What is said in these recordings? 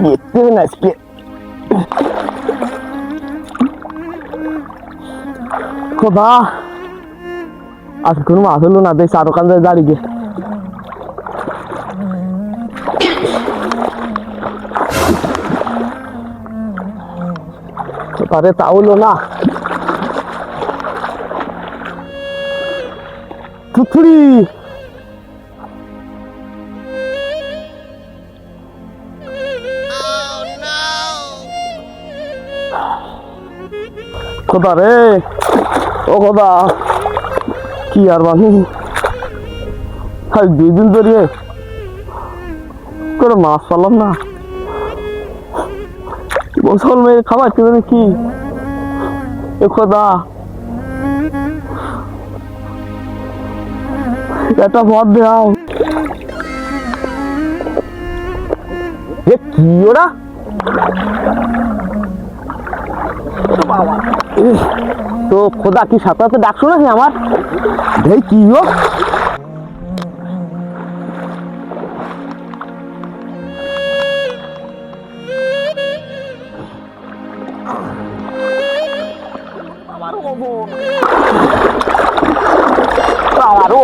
দেখতে হবে না আজকে। খোদা আজকে কোনো মাছ হলো না, দেখ চার ওখান দাঁড়িয়ে তারে তা হলো না। থুথুড়ি খোদা রে, ও খোদা কি আর বানি 2 দিন ধরে করে মাছ পালাম না। গোসল মেয়ে খাবার কি কি এ খোদা, একটা ভর দেও। কি ওরা তো খোদা কি সাঁতারতে ডাকছো নাকি আমার? এই কি ও আমারও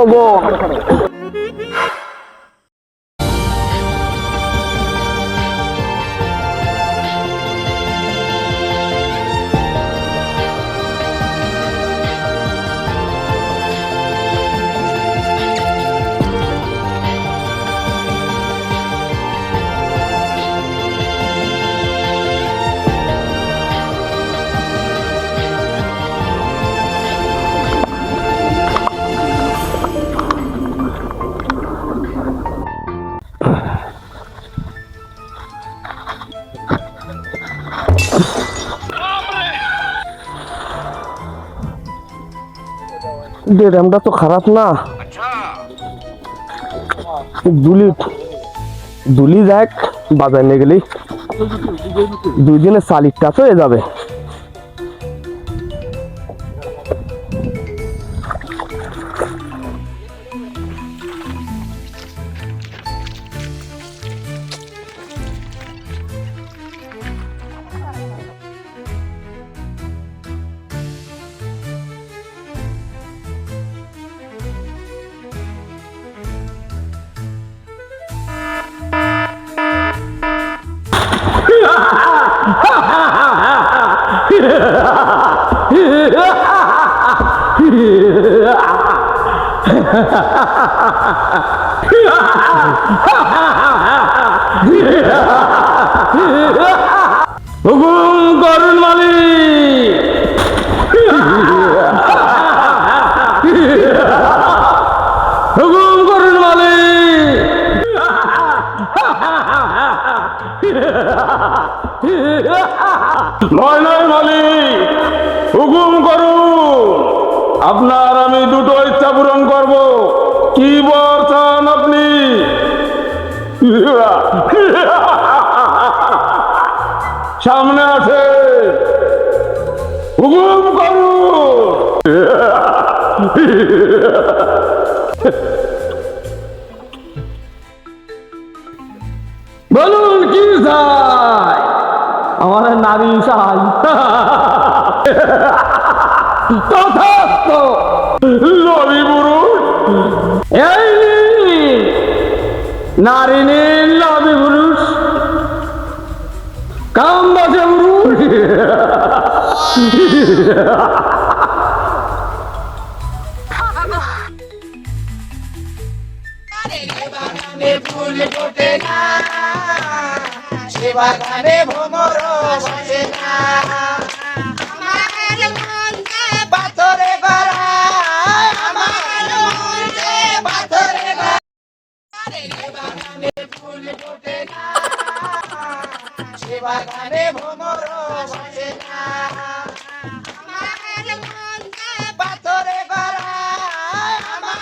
ড্যামটা তো খারাপ না। দুলি দেখ বাজার নিয়ে গেলেই 2 দিনে 40 টাকা হয়ে যাবে। হুকুম করুন মালিক, হুকুম করুন মালিক। নয় নয় মালিক, হুকুম করুন। আপনার আমি 2টো ইচ্ছা পূরণ করব। কি বর চান আপনি? সামনে আছে, হুকুম করুন। বলুন কি চাই? আমার নারী চাই। তথাস্তু লবি পুরুষ, এই নারী নীল লবি পুরুষ, কাম বাজে পুরুষ। ফুল ফোটে না, সে বাগানে ভ্রমর বসে না। আমার মনটা পাথরে গড়া, আমার মনটা পাথরে গড়া। বাগানে ফুল ফোটে না, সে বাগানে ভ্রমর বসে না। আমার মনটা পাথরে গড়া, আমার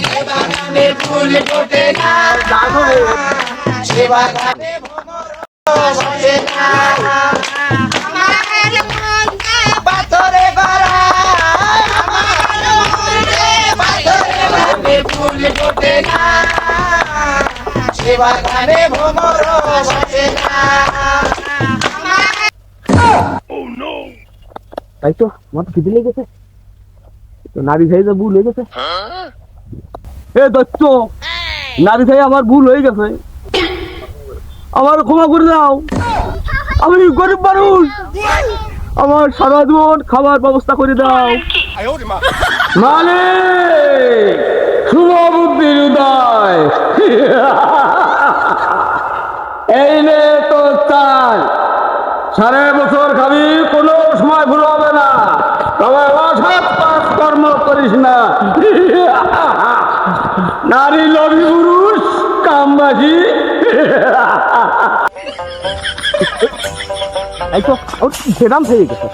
সে বাগানে ফুল ফোটে না সে বাগানে ভ্রমর বসে না আমার মনটা পাথরে গড়া আমার মনটা পাথরে গড়া ফুল ফোটে না সে বাগানে ভ্রমর বসে না তাই তো আমার তো খিদে লেগেছে তো নারী ভাই যে ভুল হয়ে গেছে এ দত্ত নারী ভাই আমার ভুল হয়ে গেছে আমার ক্ষমা করে দাও আমি গরিব মানুষ আমার সারা জীবন খাবার ব্যবস্থা করে দাও মালিক শুভ বুদ্ধির উদয় এই নে তো চাই 6.5 বছর খাবি কোনো সময় ভুল হবে না তবে অসৎ কাজ কর্ম করিস না নারী লবি পুরুষ কামবাসী তাই তো সেরাম হয়ে গেছে